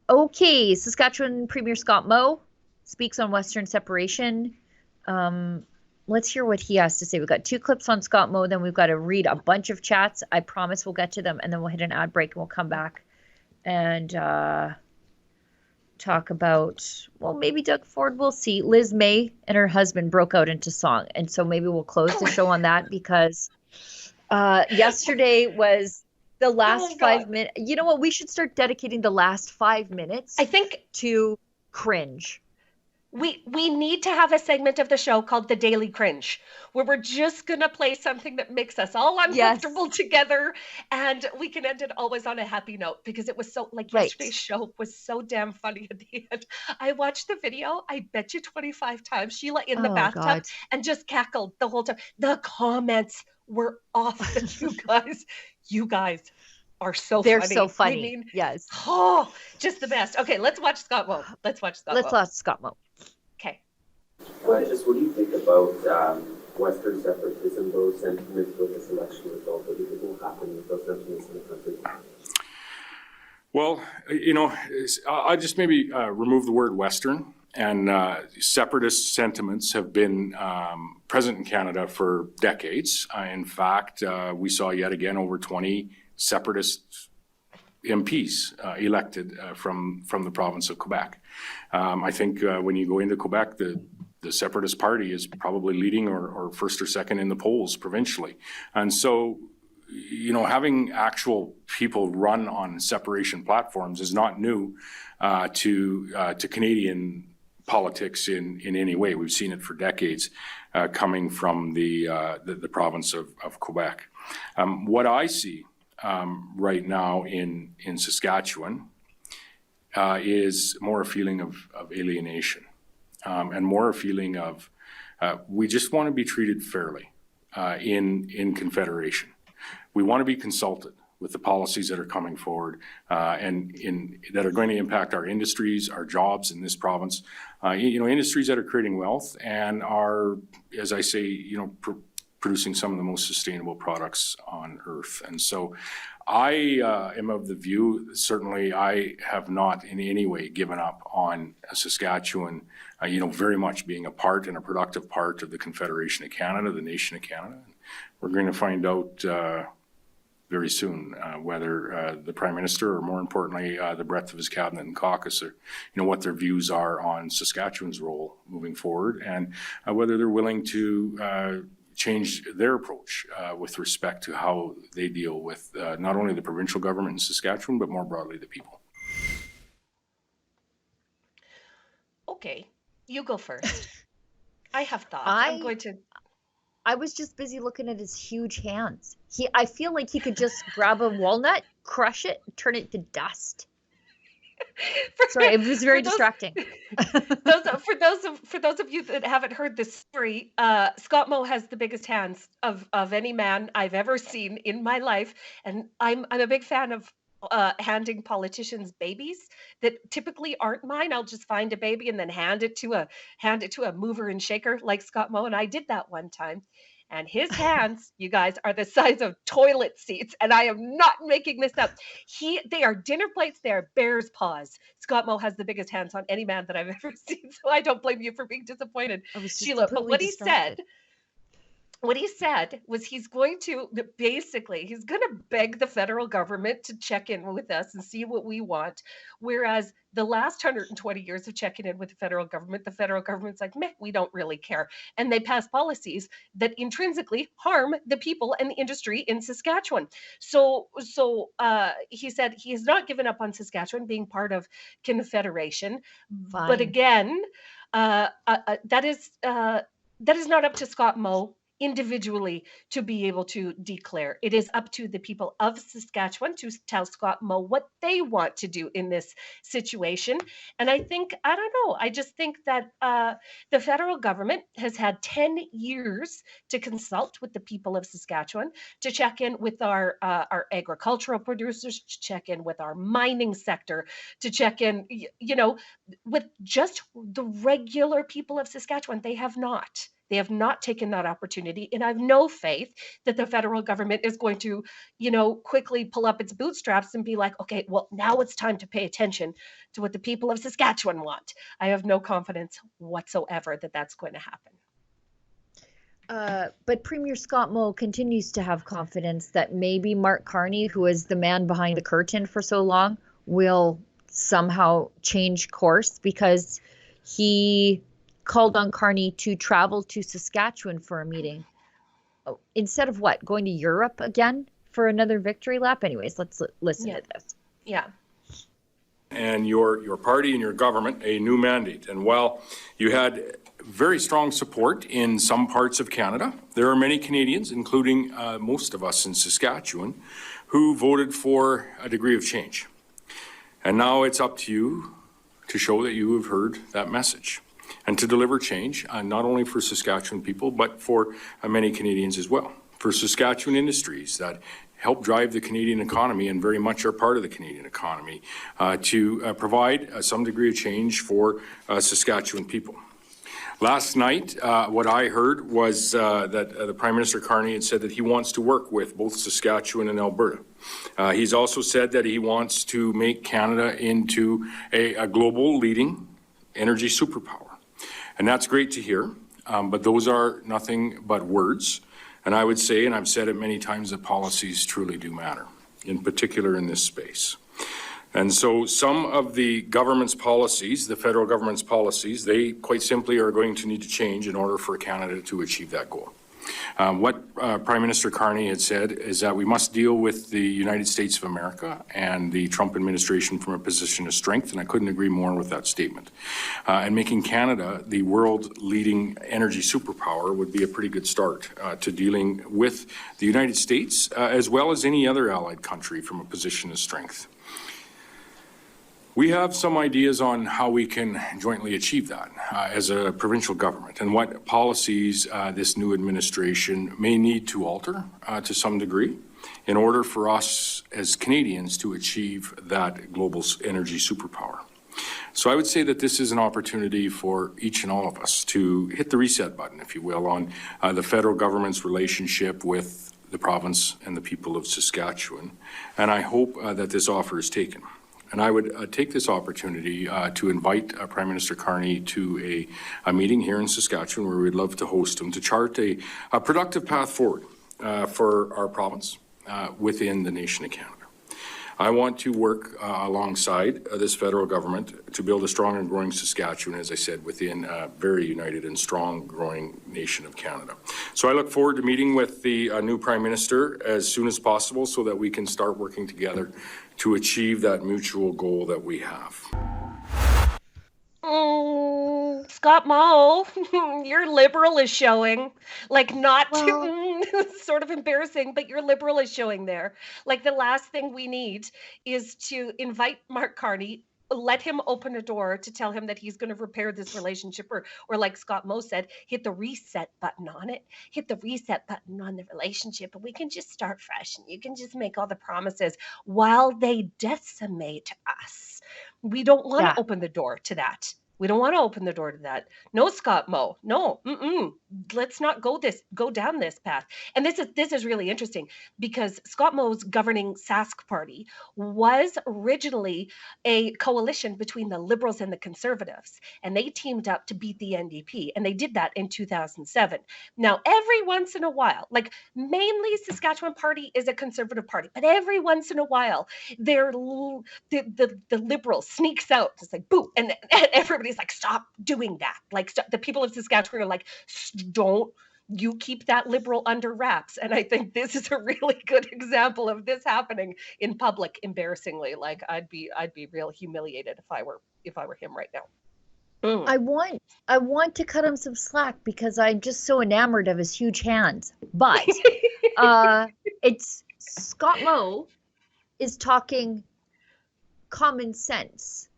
Okay, Saskatchewan Premier Scott Moe speaks on Western separation. Um, let's hear what he has to say. We've got two clips on Scott Moe, then we've got to read a bunch of chats. I promise we'll get to them, and then we'll hit an ad break and we'll come back and talk about, well, maybe Doug Ford, we'll see. Liz May and her husband broke out into song, and so maybe we'll close the show on that because yesterday was the last Oh God. 5 minutes. You know what? We should start dedicating the last 5 minutes I think to cringe. we need to have a segment of the show called the Daily Cringe, where we're just gonna play something that makes us all uncomfortable Yes, together, and we can end it always on a happy note because it was so like yesterday's right. show was so damn funny at the end. I watched the video, I bet you 25 times, Sheila in the Oh bathtub, God. and just cackled the whole time. The comments were off the you guys are so They're so funny. I funny. mean, Yes. oh, just the best. Okay, let's watch Scott Moe. Let's watch Scott Let's Moe. watch Scott Moe. Okay. Just what do you think about Western separatism, those sentiments with this election result? What do you think will happen with those sentiments in the country? Well, I just maybe remove the word Western, and separatist sentiments have been present in Canada for decades. In fact, we saw yet again over 20 separatist MPs elected from the province of Quebec. I think when you go into Quebec, the Separatist Party is probably leading or first or second in the polls provincially. And so, having actual people run on separation platforms is not new to Canadian politics in any way. We've seen it for decades coming from the province of Quebec. What I see right now in Saskatchewan is more a feeling of alienation and more a feeling of we just want to be treated fairly in Confederation. We want to be consulted with the policies that are coming forward and that are going to impact our industries, our jobs in this province. Industries that are creating wealth and are, as I say, producing some of the most sustainable products on earth. And so I am of the view, certainly I have not in any way given up on Saskatchewan, very much being a part and a productive part of the Confederation of Canada, the nation of Canada. We're going to find out very soon whether the Prime Minister, or more importantly, the breadth of his cabinet and caucus, are, what their views are on Saskatchewan's role moving forward, and whether they're willing to change their approach with respect to how they deal with not only the provincial government in Saskatchewan, but more broadly the people. Okay, you go first. I have thoughts. I was just busy looking at his huge hands. I feel like he could just grab a walnut, crush it, turn it to dust. Sorry, it was very distracting. For those of you that haven't heard this story, Scott Moe has the biggest hands of any man I've ever seen in my life, and I'm a big fan of handing politicians babies that typically aren't mine. I'll just find a baby and then hand it to a mover and shaker like Scott Moe, and I did that one time. And his hands, you guys, are the size of toilet seats, and I am not making this up. They are dinner plates. They are bear's paws. Scott Moe has the biggest hands on any man that I've ever seen, so I don't blame you for being disappointed, I was just Sheila. But completely distracted. what he said was he's going to beg the federal government to check in with us and see what we want. Whereas the last 120 years of checking in with the federal government's like, meh, we don't really care. And they pass policies that intrinsically harm the people and the industry in Saskatchewan. So he said he has not given up on Saskatchewan being part of Confederation. Fine. But again, that is not up to Scott Moe individually to be able to declare. It is up to the people of Saskatchewan to tell Scott Moe what they want to do in this situation. And I don't know, I just think that the federal government has had 10 years to consult with the people of Saskatchewan, to check in with our agricultural producers, to check in with our mining sector, to check in, with just the regular people of Saskatchewan. They have not. They have not taken that opportunity, and I have no faith that the federal government is going to, quickly pull up its bootstraps and be like, okay, well, now it's time to pay attention to what the people of Saskatchewan want. I have no confidence whatsoever that that's going to happen. But Premier Scott Moe continues to have confidence that maybe Mark Carney, who is the man behind the curtain for so long, will somehow change course, because he called on Carney to travel to Saskatchewan for a meeting. Oh, instead of what? Going to Europe again for another victory lap? Anyways, let's listen to this. Yeah. And your party and your government a new mandate. And while you had very strong support in some parts of Canada, there are many Canadians, including most of us in Saskatchewan, who voted for a degree of change. And now it's up to you to show that you have heard that message and to deliver change, not only for Saskatchewan people, but for many Canadians as well. For Saskatchewan industries that help drive the Canadian economy and very much are part of the Canadian economy, to provide some degree of change for Saskatchewan people. Last night, what I heard was that the Prime Minister Carney had said that he wants to work with both Saskatchewan and Alberta. He's also said that he wants to make Canada into a global leading energy superpower. And that's great to hear, but those are nothing but words. And I would say, and I've said it many times, that policies truly do matter, in particular in this space. And so some of the government's policies, the federal government's policies, they quite simply are going to need to change in order for Canada to achieve that goal. What Prime Minister Carney had said is that we must deal with the United States of America and the Trump administration from a position of strength, and I couldn't agree more with that statement. And making Canada the world-leading energy superpower would be a pretty good start to dealing with the United States, as well as any other allied country, from a position of strength. We have some ideas on how we can jointly achieve that as a provincial government, and what policies this new administration may need to alter to some degree in order for us as Canadians to achieve that global energy superpower. So I would say that this is an opportunity for each and all of us to hit the reset button, if you will, on the federal government's relationship with the province and the people of Saskatchewan. And I hope that this offer is taken. And I would take this opportunity to invite Prime Minister Carney to a meeting here in Saskatchewan, where we'd love to host him, to chart a productive path forward for our province within the nation of Canada. I want to work alongside this federal government to build a strong and growing Saskatchewan, as I said, within a very united and strong growing nation of Canada. So I look forward to meeting with the new Prime Minister as soon as possible so that we can start working together to achieve that mutual goal that we have. Scott Moe, your Liberal is showing. Like, not sort of embarrassing, but your Liberal is showing there. Like, the last thing we need is to invite Mark Carney, let him open a door to tell him that he's going to repair this relationship, or like Scott Moe said, hit the reset button on it, hit the reset button on the relationship, and we can just start fresh, and you can just make all the promises while they decimate us. We don't want to open the door to that. We don't want to open the door to that. No, Scott Moe. No. Let's not go down this path. And this is really interesting, because Scott Moe's governing Sask party was originally a coalition between the Liberals and the Conservatives, and they teamed up to beat the NDP, and they did that in 2007. Now, every once in a while, like, mainly Saskatchewan party is a Conservative party, but every once in a while, the Liberal sneaks out. It's like, boo, and everybody. He's like, stop doing that. Like, the people of Saskatchewan are like, don't you keep that Liberal under wraps. And I think this is a really good example of this happening in public, embarrassingly. Like, I'd be real humiliated if I were him right now. I want to cut him some slack, because I'm just so enamored of his huge hands. But it's Scott Moe is talking common sense.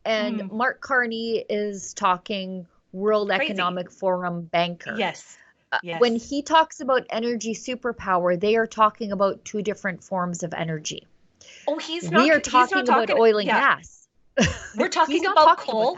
And Mark Carney is talking World Economic Forum banker. Yes. Yes. When he talks about energy superpower, they are talking about two different forms of energy. Oh, he's not. We are talking about oil and gas. We're talking about coal.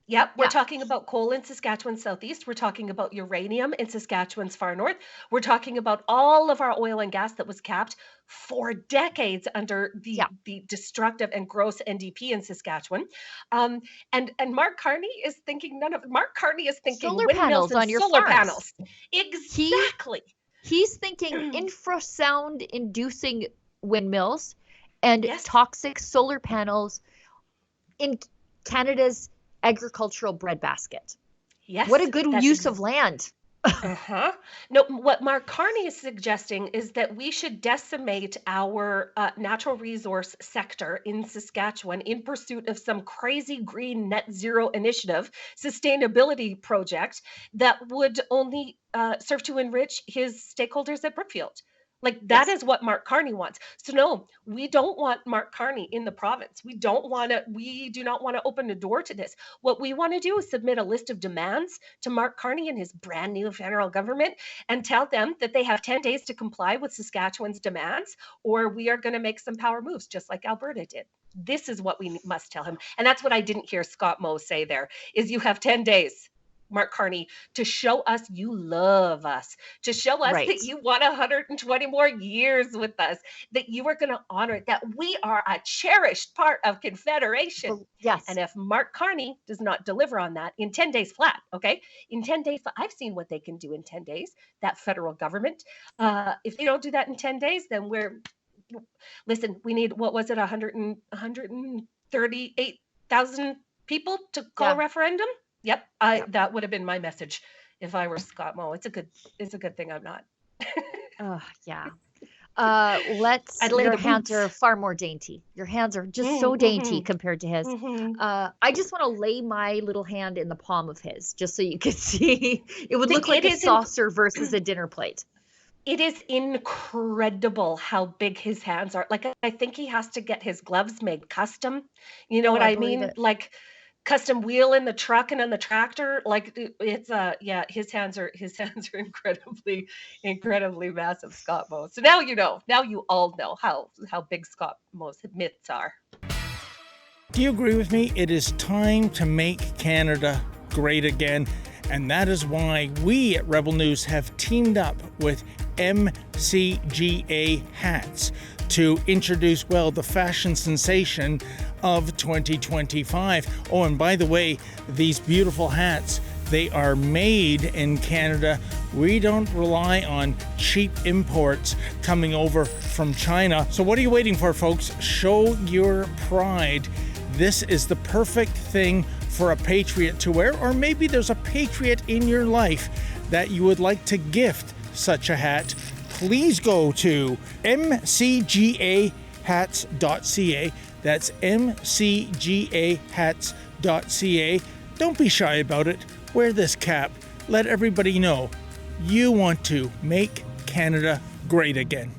Yep, we're Yeah. talking about coal in Saskatchewan's southeast. We're talking about uranium in Saskatchewan's far north. We're talking about all of our oil and gas that was capped for decades under Yeah. the destructive and gross NDP in Saskatchewan. Um, and Mark Carney is thinking Mark Carney is thinking Solar windmills panels and on your solar farms. panels. He Exactly. he's thinking infrasound inducing windmills and Yes. toxic solar panels in Canada's agricultural breadbasket. Yes. What a good that's use of land. Uh-huh. No, what Mark Carney is suggesting is that we should decimate our natural resource sector in Saskatchewan in pursuit of some crazy green net zero initiative sustainability project that would only serve to enrich his stakeholders at Brookfield. Like that Yes. is what Mark Carney wants. So no, we don't want Mark Carney in the province. We do not want to open the door to this. What we want to do is submit a list of demands to Mark Carney and his brand new federal government and tell them that they have 10 days to comply with Saskatchewan's demands, or we are going to make some power moves, just like Alberta did. This is what we must tell him. And that's what I didn't hear Scott Moe say there, is you have 10 days, Mark Carney, to show us you love us, to show us Right. that you want 120 more years with us, that you are going to honor it, that we are a cherished part of Confederation. Well, yes. And if Mark Carney does not deliver on that in 10 days flat, okay? In 10 days, I've seen what they can do in 10 days, that federal government. If they don't do that in 10 days, then listen, we need, what was it, 138,000 people to call a referendum? Yep, that would have been my message if I were Scott Moe. It's a good thing I'm not. Yeah. I'd lay Your the hands boots. are far more dainty. Your hands are just so dainty compared to his. I just want to lay my little hand in the palm of his, just so you can see. It would look like a saucer versus a dinner plate. It is incredible how big his hands are. Like, I think he has to get his gloves made custom. You know what I believe mean? it. Like custom wheel in the truck and in the tractor. Like it's his hands are incredibly massive, Scott Moe. So now you all know how big Scott Moe's mitts are. Do you agree with me? It is time to make Canada great again. And that is why we at Rebel News have teamed up with MCGA Hats to introduce, the fashion sensation of 2025. Oh, and by the way, these beautiful hats, they are made in Canada. We don't rely on cheap imports coming over from China. So what are you waiting for, folks? Show your pride. This is the perfect thing for a patriot to wear, or maybe there's a patriot in your life that you would like to gift such a hat. Please go to mcgahats.ca. That's mcgahats.ca. Don't be shy about it. Wear this cap. Let everybody know you want to make Canada great again.